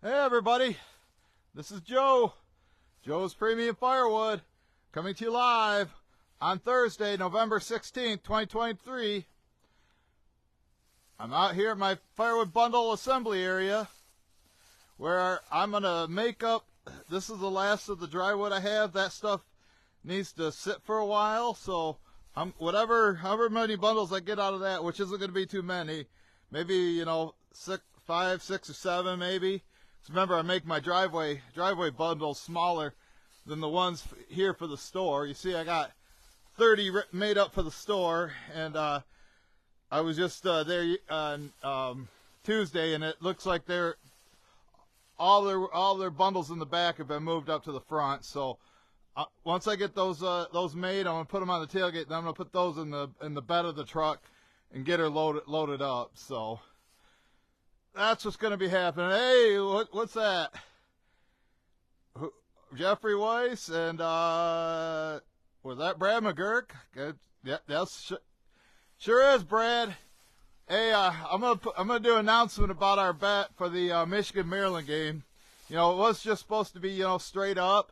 Hey everybody, this is Joe, Joe's Premium Firewood, coming to you live on Thursday, November 16th, 2023. I'm out here at my firewood bundle assembly area where I'm going to make up, this is the last of the dry wood I have. That stuff needs to sit for a while, so however many bundles I get out of that, which isn't going to be too many, maybe, 5, 6, or 7 maybe. Remember, I make my driveway bundles smaller than the ones here for the store. You see, I got 30 made up for the store, and I was just there on Tuesday, and it looks like all their bundles in the back have been moved up to the front. So once I get those made, I'm gonna put them on the tailgate. Then I'm gonna put those in the bed of the truck and get her loaded up. So that's what's going to be happening. Hey, what's that? Jeffrey Weiss and was that Brad McGurk? Good. Yeah, that's sure is Brad. Hey, I'm gonna do an announcement about our bet for the Michigan-Maryland game. It was just supposed to be straight up,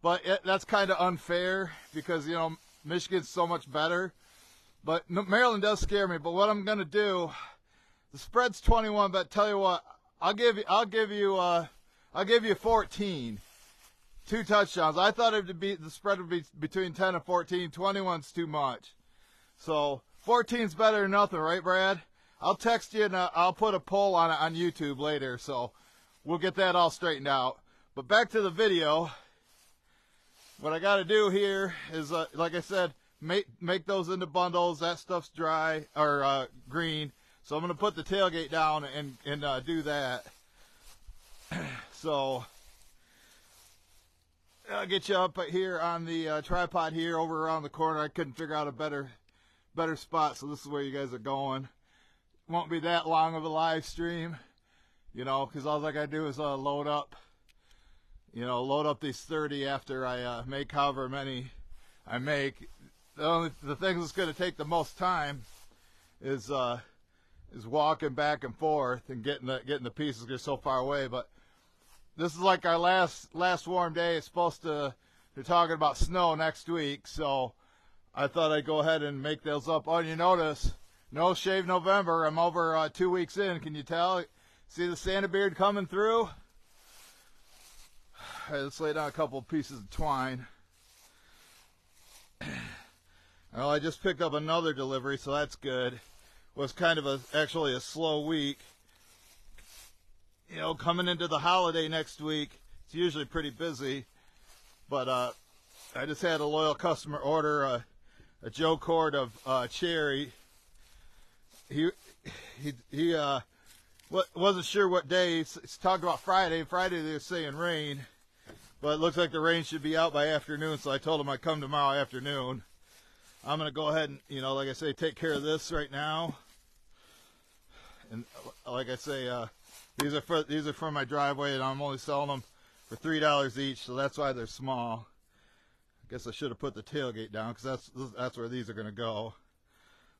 but that's kind of unfair because Michigan's so much better. But Maryland does scare me. But what I'm gonna do. The spread's 21, but tell you what, I'll give you 14. 2 touchdowns. I thought the spread would be between 10 and 14. 21's too much. So 14's better than nothing, right, Brad? I'll text you and I'll put a poll on it on YouTube later, so we'll get that all straightened out. But back to the video. What I got to do here is, like I said, make those into bundles. That stuff's dry or green. So I'm going to put the tailgate down and do that. So I'll get you up here on the tripod here over around the corner. I couldn't figure out a better spot, so this is where you guys are going. Won't be that long of a live stream, because all I got to do is load up these 30 after I make however many I make. The thing that's going to take the most time is walking back and forth and getting the pieces. They're so far away. But this is like our last warm day. It's supposed to, they're talking about snow next week, so I thought I'd go ahead and make those up. Oh, you notice, no shave November. I'm over 2 weeks in. Can you tell? See the Santa beard coming through? All right, let's lay down a couple of pieces of twine. Well, I just picked up another delivery, so that's good. Was kind of actually a slow week. Coming into the holiday next week, it's usually pretty busy. But I just had a loyal customer order a Joe cord of cherry. He wasn't sure what day. He's talking about Friday. Friday they're saying rain, but it looks like the rain should be out by afternoon. So I told him I'd come tomorrow afternoon. I'm gonna go ahead and like I say, take care of this right now. And like I say, these are for my driveway, and I'm only selling them for $3 each, so that's why they're small. I guess I should have put the tailgate down because that's where these are going to go.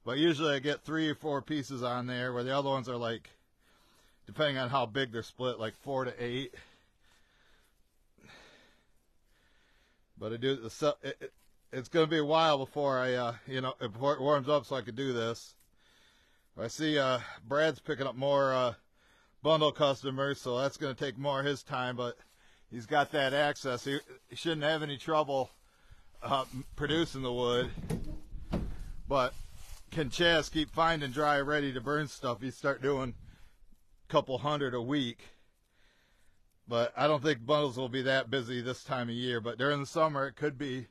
But usually I get 3 or 4 pieces on there, where the other ones are like, depending on how big they're split, like 4 to 8. But it's going to be a while before before it warms up, so I can do this. I see Brad's picking up more bundle customers, so that's going to take more of his time, but he's got that access. He shouldn't have any trouble producing the wood. But can Chaz keep finding dry, ready to burn stuff? He start doing a couple hundred a week. But I don't think bundles will be that busy this time of year, but during the summer it could be.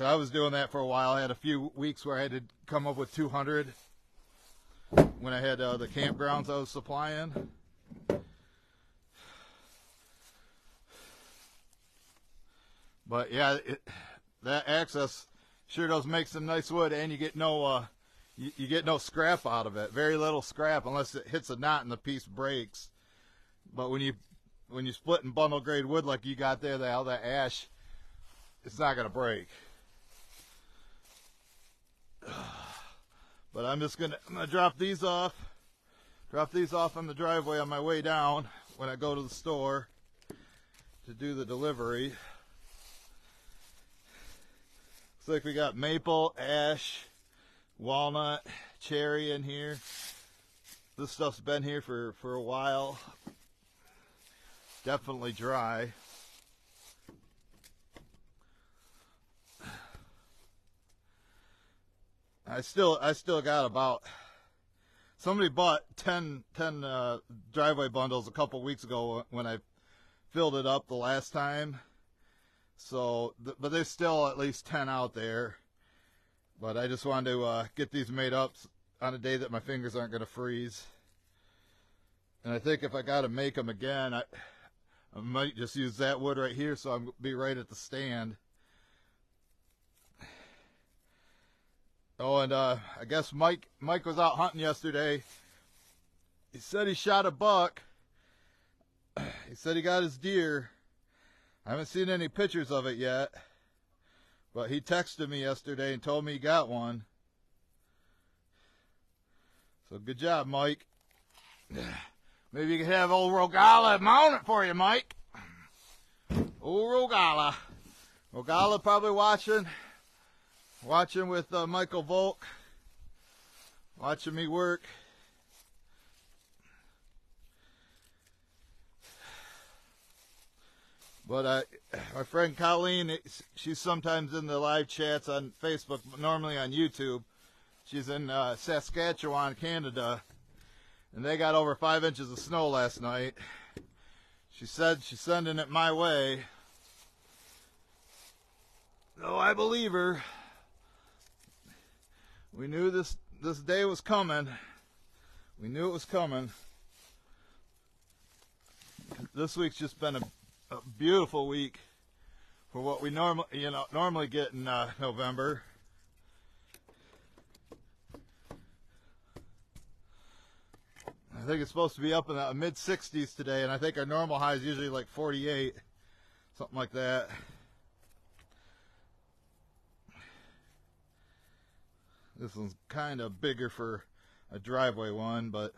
I was doing that for a while. I had a few weeks where I had to come up with 200. When I had the campgrounds I was supplying. But yeah, that access sure does make some nice wood, and you get no scrap out of it. Very little scrap unless it hits a knot and the piece breaks. But when you split and bundle grade wood like you got there, all that ash, it's not gonna break. But I'm gonna drop these off on the driveway on my way down. when I go to the store to do the delivery. Looks like we got maple, ash, walnut, cherry in here. This stuff's been here for a while. Definitely dry. I still got about, somebody bought 10 driveway bundles a couple weeks ago when I filled it up the last time. So, but there's still at least 10 out there. But I just wanted to get these made up on a day that my fingers aren't going to freeze. And I think if I got to make them again, I might just use that wood right here so I'll be right at the stand. Oh, and I guess Mike was out hunting yesterday. He said he shot a buck. He said he got his deer. I haven't seen any pictures of it yet. But he texted me yesterday and told me he got one. So good job, Mike. Maybe you can have old Rogala mount it for you, Mike. Old Rogala. Rogala probably watching with Michael Volk, watching me work. But my friend Colleen, she's sometimes in the live chats on Facebook, but normally on YouTube. She's in Saskatchewan, Canada, and they got over 5 inches of snow last night. She said she's sending it my way. So I believe her. We knew this day was coming. We knew it was coming. This week's just been a beautiful week for what we normally get in November. I think it's supposed to be up in the mid 60s today, and I think our normal high is usually like 48, something like that. This one's kind of bigger for a driveway one, but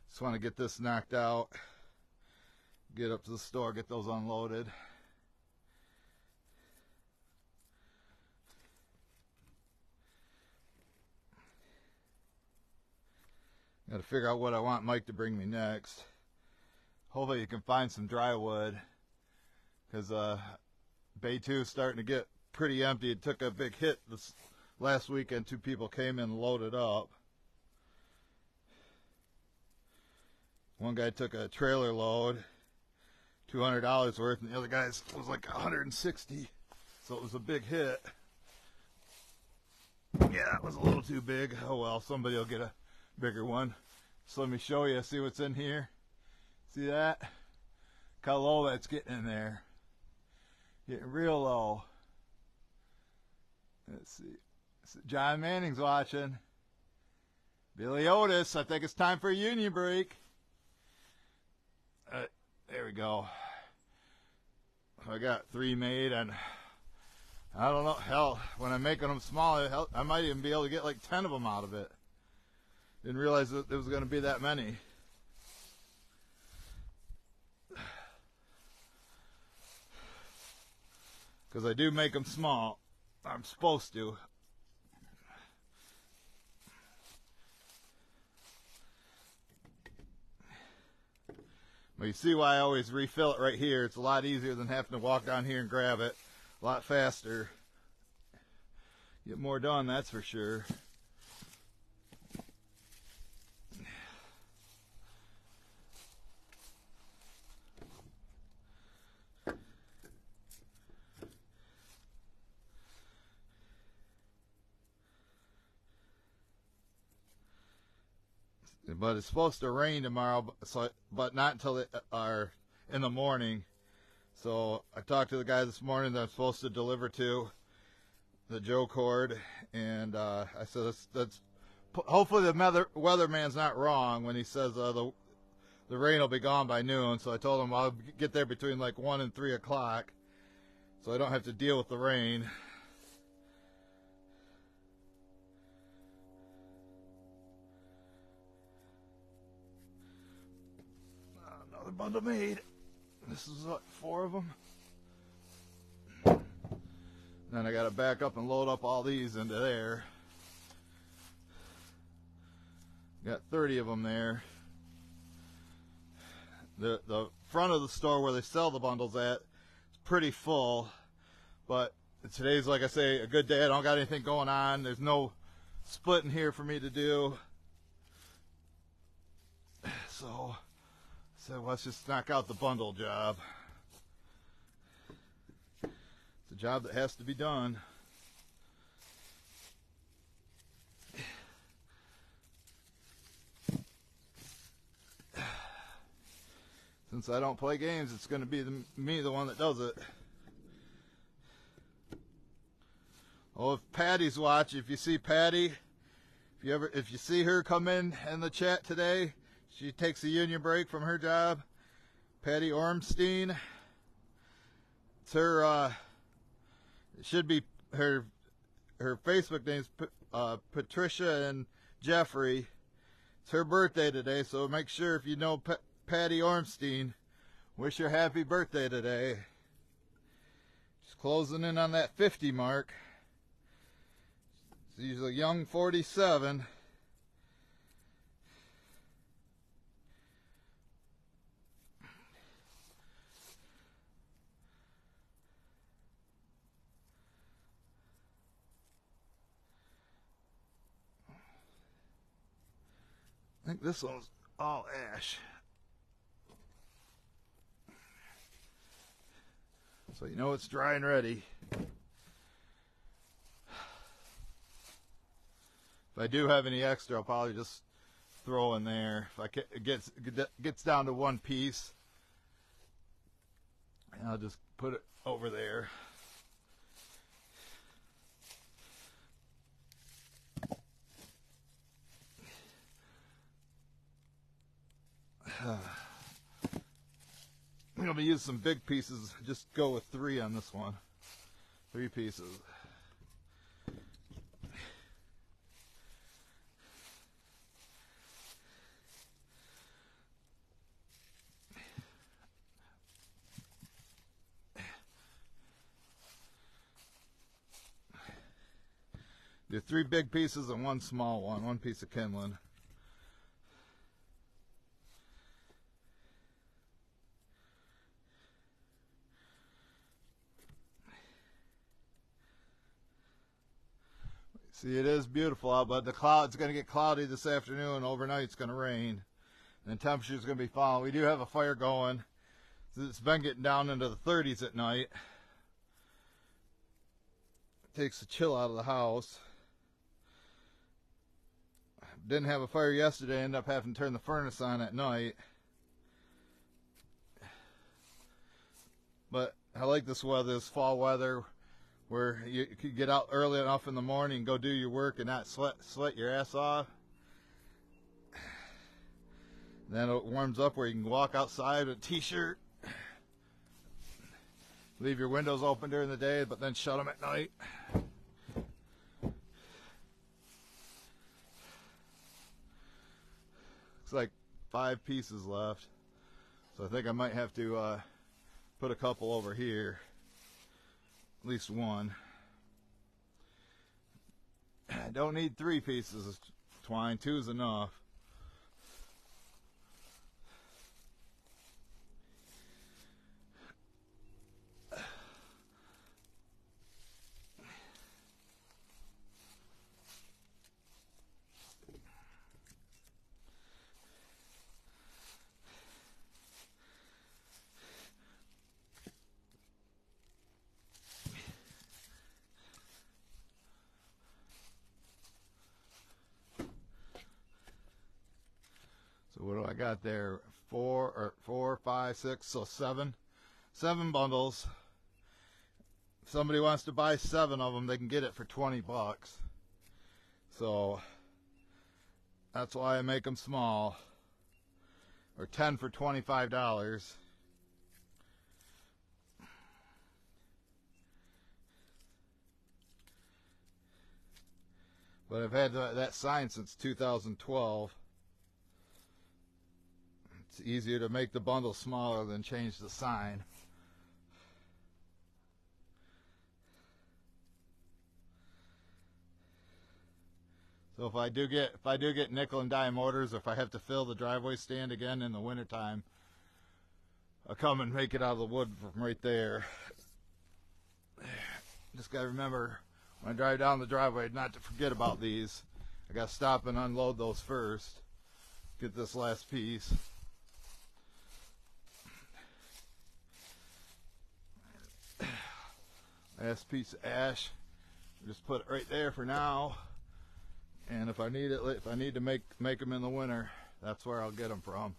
just want to get this knocked out, get up to the store, get those unloaded. Got to figure out what I want Mike to bring me next. Hopefully you can find some dry wood, because Bay 2 is starting to get pretty empty. It took a big hit this last weekend. 2 people came in and loaded up. One guy took a trailer load, $200 worth, and the other guy's was like $160. So it was a big hit. Yeah, it was a little too big. Oh well, somebody will get a bigger one. So let me show you, see what's in here. See that? Look how low that's getting in there. Getting real low. Let's see. John Manning's watching. Billy Otis, I think it's time for a union break. There we go. I got 3 made, and I don't know, hell, when I'm making them smaller, I might even be able to get like 10 of them out of it. Didn't realize that there was going to be that many. Because I do make them small. I'm supposed to. But you see why I always refill it right here. It's a lot easier than having to walk down here and grab it. A lot faster. Get more done, that's for sure. But it's supposed to rain tomorrow, but not until in the morning. So I talked to the guy this morning that I'm supposed to deliver to, the Joe Cord, and I said that's hopefully the weatherman's not wrong when he says the rain will be gone by noon. So I told him I'll get there between like 1 and 3 o'clock, so I don't have to deal with the rain. another bundle made. This is what, 4 of them. Then I got to back up and load up all these into there. Got 30 of them there. The front of the store where they sell the bundles at is pretty full, but today's, like I say, a good day. I don't got anything going on. There's no splitting here for me to do. So let's just knock out the bundle job. It's a job that has to be done. Since I don't play games, it's going to be me the one that does it. Oh, if Patty's watching, if you see Patty, if you see her come in the chat today, she takes a union break from her job. Patty Ormstein. It's her. It should be her Facebook name's Patricia and Jeffrey. It's her birthday today, so make sure if you know Patty Ormstein, wish her happy birthday today. Just closing in on that 50 mark. She's a young 47. I think this one's all ash. So you know it's dry and ready. If I do have any extra, I'll probably just throw in there. If it gets down to one piece, and I'll just put it over there. I'm going to use some big pieces. Just go with 3 on this one. 3 pieces. Do 3 big pieces and 1 small one. 1 piece of kindling. See, it is beautiful out, but it's going to get cloudy this afternoon. Overnight, it's going to rain. And the temperature's going to be falling. We do have a fire going. It's been getting down into the 30s at night. It takes the chill out of the house. Didn't have a fire yesterday. Ended up having to turn the furnace on at night. But I like this weather, this fall weather, where you could get out early enough in the morning and go do your work and not sweat your ass off. Then it warms up where you can walk outside with a t-shirt. Leave your windows open during the day, but then shut them at night. Looks like 5 pieces left. So I think I might have to put a couple over here. At least 1. I don't need 3 pieces of twine. 2 is enough. So what do I got there? 4, 5, 6, so 7 bundles. If somebody wants to buy 7 of them, they can get it for 20 bucks. So that's why I make them small, or 10 for $25. But I've had that sign since 2012. It's easier to make the bundle smaller than change the sign. So if I do get nickel and dime orders, if I have to fill the driveway stand again in the wintertime, I'll come and make it out of the wood from right there. Just gotta remember when I drive down the driveway not to forget about these. I gotta stop and unload those first. Get this last piece. Last piece of ash. Just put it right there for now. And if I need to make them in the winter, that's where I'll get them from.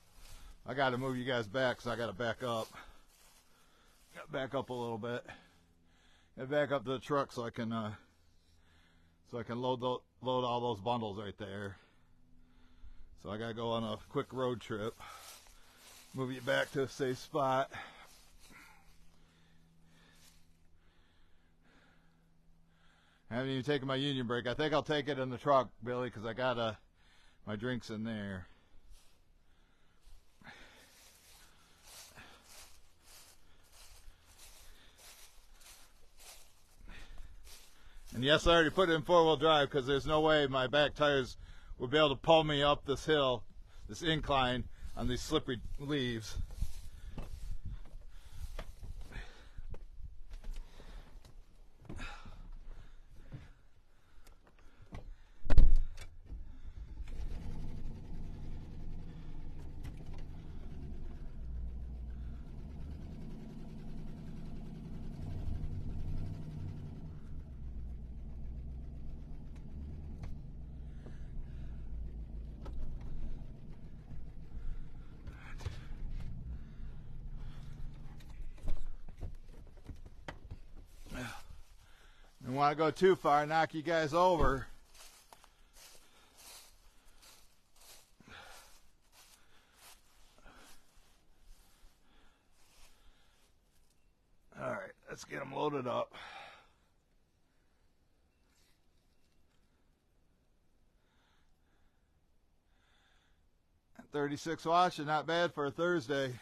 I got to move you guys back, so I got to back up. Got to back up a little bit. Got to back up to the truck so I can load all those bundles right there. So I got to go on a quick road trip. Move you back to a safe spot. I haven't even taken my union break. I think I'll take it in the truck, Billy, because I got my drinks in there. And yes, I already put it in four-wheel drive because there's no way my back tires will be able to pull me up this hill, this incline, on these slippery leaves. Don't want to go too far, knock you guys over. All right, let's get them loaded up. 36 watts, and not bad for a Thursday.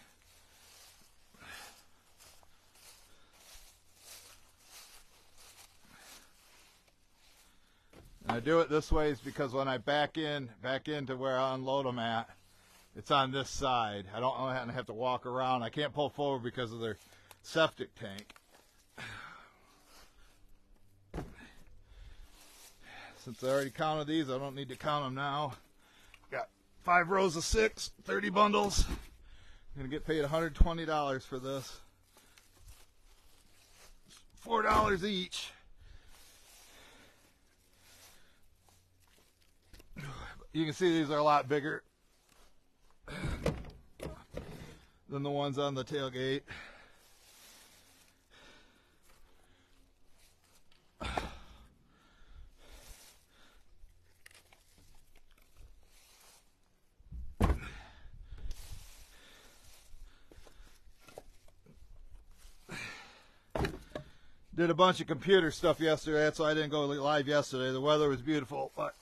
And I do it this way is because when I back into where I unload them at, it's on this side. I don't have to walk around. I can't pull forward because of their septic tank. Since I already counted these, I don't need to count them now. Got 5 rows of 6, 30 bundles. I'm going to get paid $120 for this. $4 each. You can see these are a lot bigger than the ones on the tailgate. Did a bunch of computer stuff yesterday, that's why I didn't go live yesterday. The weather was beautiful, but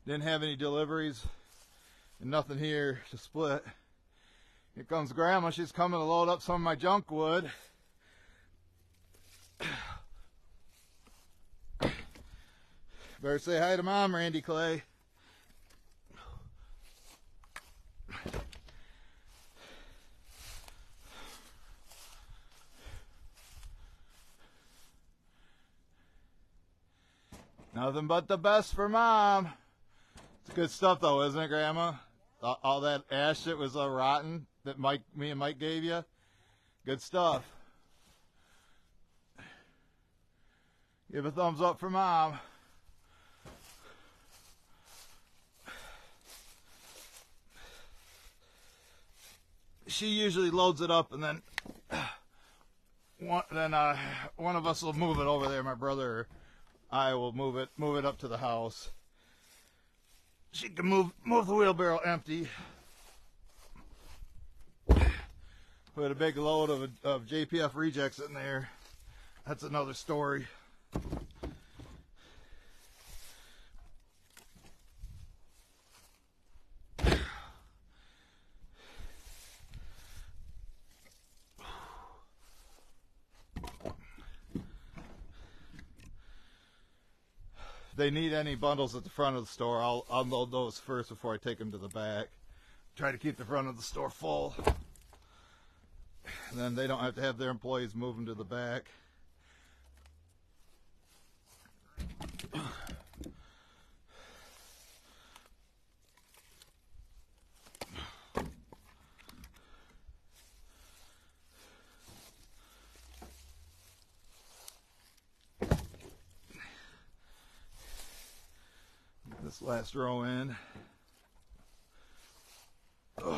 didn't have any deliveries and nothing here to split. Here comes Grandma. She's coming to load up some of my junk wood. Better say hi to Mom, Randy Clay. Nothing but the best for Mom. It's good stuff, though, isn't it, Grandma? All that ash that was rotten that me and Mike gave you. Good stuff. Give a thumbs up for Mom. She usually loads it up, and then one of us will move it over there. My brother or I will move it up to the house. She can move the wheelbarrow empty. Put a big load of JPF rejects in there. That's another story. if they need any bundles at the front of the store, I'll unload those first before I take them to the back. Try to keep the front of the store full. And then they don't have to have their employees move them to the back. This last row in. Looks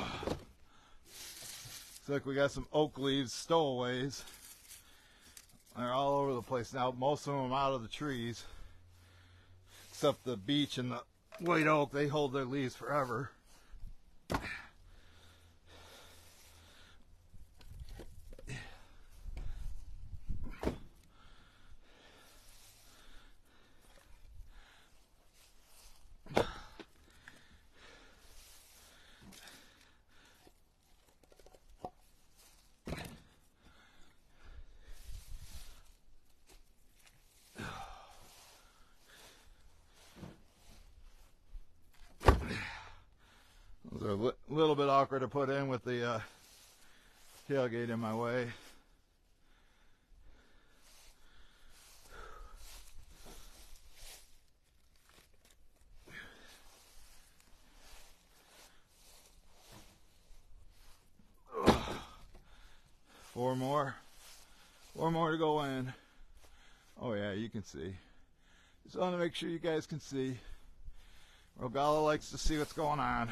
like we got some oak leaves, stowaways. They're all over the place now. Most of them out of the trees, except the beech and the white oak. They hold their leaves forever. Those are a little bit awkward to put in with the tailgate in my way. Four more to go in. Oh yeah, you can see. Just want to make sure you guys can see. Rogala likes to see what's going on.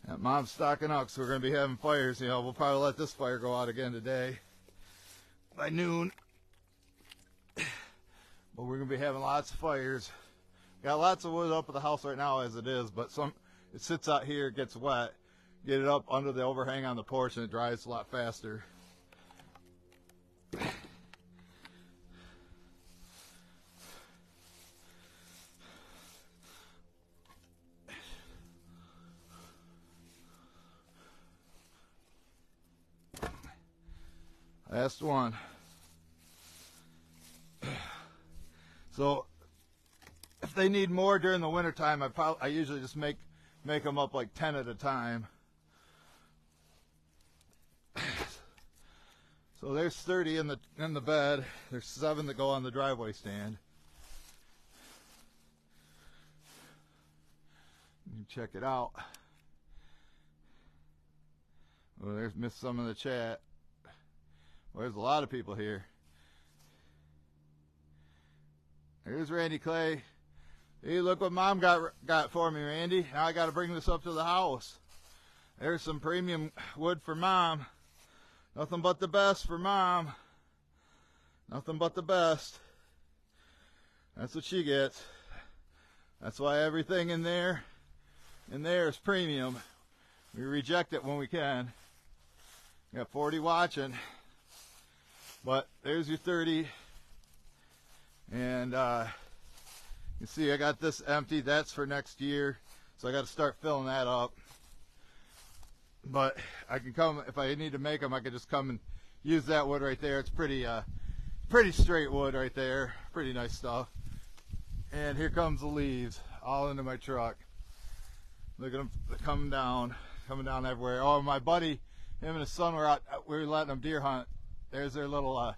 Yeah, Mom's stocking up, so we're going to be having fires. You know, we'll probably let this fire go out again today by noon. But we're going to be having lots of fires. Got lots of wood up at the house right now as it is, but it sits out here, it gets wet. Get it up under the overhang on the porch and it dries a lot faster. Last one. So if they need more during the winter time, I usually just make them up like 10 at a time. So there's 30 in the bed. There's 7 that go on the driveway stand. You check it out. Oh, there's missed some in the chat. Well, there's a lot of people here. There's Randy Clay. Hey, look what Mom got for me, Randy. Now I got to bring this up to the house. There's some premium wood for Mom. Nothing but the best for Mom. Nothing but the best. That's what she gets. That's why everything in there is premium. We reject it when we can. Got 40 watching. But there's your 30. And you see I got this empty. That's for next year. So I got to start filling that up. But I can come, if I need to make them, I can just come and use that wood right there. It's pretty straight wood right there. Pretty nice stuff. And here comes the leaves all into my truck. Look at them coming down everywhere. Oh, my buddy, him and his son were out. We were letting them deer hunt. There's their little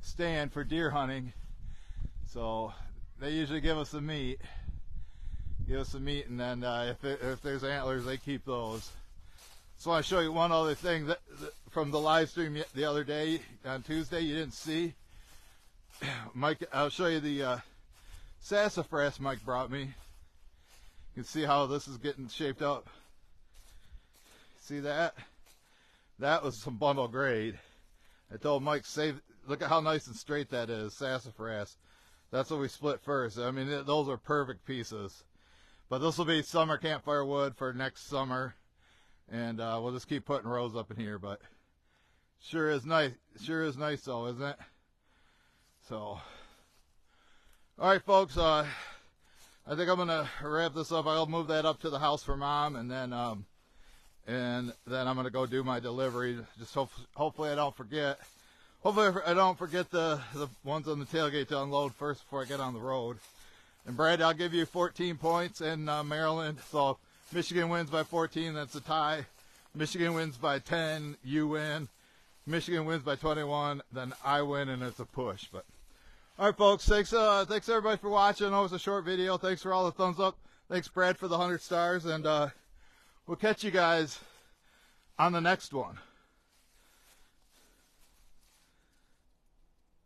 stand for deer hunting. So they usually give us the meat. And then if there's antlers, they keep those. So I want to show you one other thing that from the live stream the other day on Tuesday you didn't see. Mike, I'll show you the sassafras Mike brought me. You can see how this is getting shaped up. See that? That was some bundle grade. I told Mike, look at how nice and straight that is, sassafras. That's what we split first. I mean, those are perfect pieces. But this will be summer campfire wood for next summer. And we'll just keep putting rows up in here. But sure is nice. Sure is nice though, isn't it? So, all right, folks. I think I'm gonna wrap this up. I'll move that up to the house for Mom, and then I'm gonna go do my delivery. Just hopefully I don't forget. Hopefully I don't forget the ones on the tailgate to unload first before I get on the road. And Brad, I'll give you 14 points in Maryland. So if Michigan wins by 14, that's a tie. Michigan wins by 10, you win. Michigan wins by 21, then I win, and it's a push. But all right, folks, thanks everybody for watching. I know it was a short video. Thanks for all the thumbs up. Thanks, Brad, for the 100 stars, and we'll catch you guys on the next one.